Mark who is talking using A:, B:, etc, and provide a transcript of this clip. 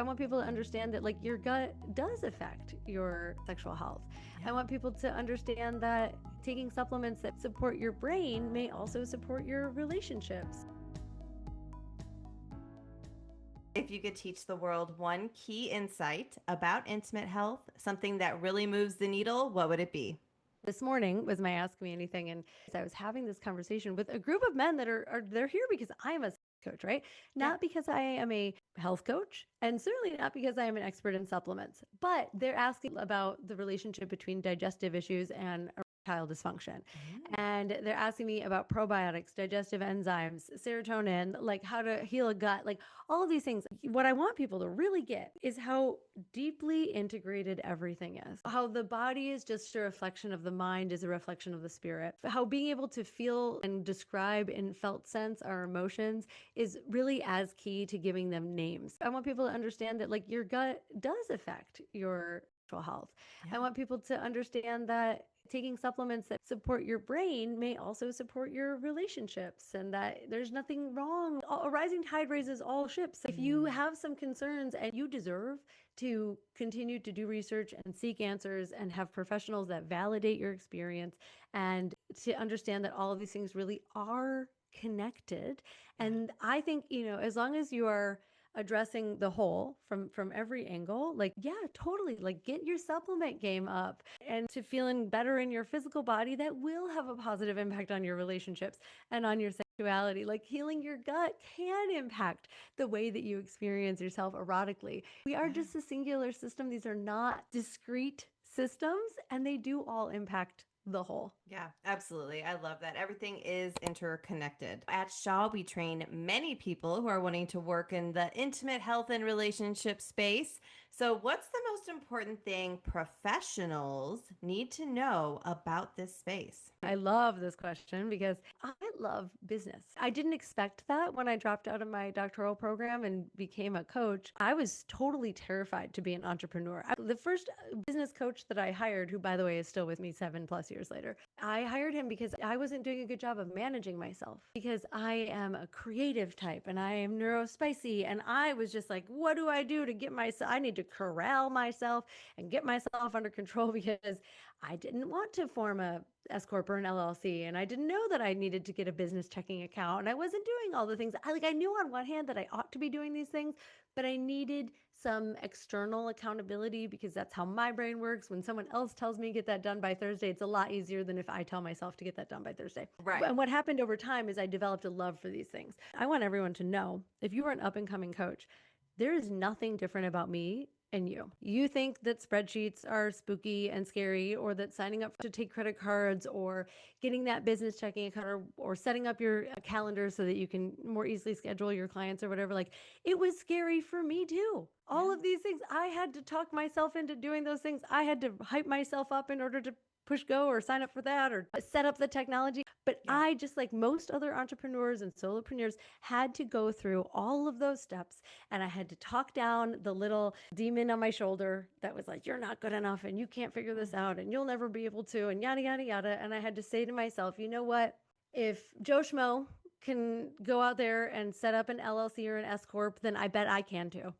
A: I want people to understand that your gut does affect your sexual health.
B: Yeah.
A: I want people to understand that taking supplements that support your brain may also support your relationships.
B: If you could teach the world one key insight about intimate health, something that really moves the needle, what would it be?
A: This morning was my Ask Me Anything, and I was having this conversation with a group of men that they're here because I am a coach, right?
B: Yeah.
A: Not because I am a health coach, and certainly not because I am an expert in supplements, but they're asking about the relationship between digestive issues and erectile dysfunction. And they're asking me about probiotics, digestive enzymes, serotonin, like how to heal a gut, like all of these things. What I want people to really get is how deeply integrated everything is. How the body is just a reflection of the mind, is a reflection of the spirit. How being able to feel and describe in felt sense our emotions is really as key to giving them names. I want people to understand that your gut does affect your sexual health.
B: Yeah.
A: I want people to understand that taking supplements that support your brain may also support your relationships, and that there's nothing wrong. A rising tide raises all ships. If you have some concerns, and you deserve to continue to do research and seek answers and have professionals that validate your experience, and to understand that all of these things really are connected. And I think, as long as you are addressing the whole from every angle, totally, get your supplement game up, and to feeling better in your physical body, that will have a positive impact on your relationships and on your sexuality. Like healing your gut can impact the way that you experience yourself erotically. We are just a singular system. These are not discrete systems, and they do all impact the whole.
B: Yeah, absolutely. I love that. Everything is interconnected. At Shaw, we train many people who are wanting to work in the intimate health and relationship space. So, what's the most important thing professionals need to know about this space?
A: I love this question because I love business. I didn't expect that when I dropped out of my doctoral program and became a coach. I was totally terrified to be an entrepreneur. The first business coach that I hired, who, by the way, is still with me 7+ years later, I hired him because I wasn't doing a good job of managing myself, because I am a creative type and I am Neuro-Spicy. And I was just like, what do I do to get myself? I need to corral myself and get myself under control, because I didn't want to form a S corp or an LLC, and I didn't know that I needed to get a business checking account, and I wasn't doing all the things. I knew on one hand that I ought to be doing these things, but I needed some external accountability, because that's how my brain works. When someone else tells me get that done by Thursday, it's a lot easier than if I tell myself to get that done by Thursday.
B: Right.
A: And what happened over time is I developed a love for these things. I want everyone to know, if you are an up and coming coach, there is nothing different about me and you. You think that spreadsheets are spooky and scary, or that signing up to take credit cards, or getting that business checking account, or setting up your calendar so that you can more easily schedule your clients or whatever. It was scary for me too. All of these things, I had to talk myself into doing those things. I had to hype myself up in order to push go or sign up for that or set up the technology. But I, just like most other entrepreneurs and solopreneurs, had to go through all of those steps, and I had to talk down the little demon on my shoulder that was like, you're not good enough and you can't figure this out and you'll never be able to, and yada, yada, yada. And I had to say to myself, you know what? If Joe Schmo can go out there and set up an LLC or an S corp, then I bet I can too.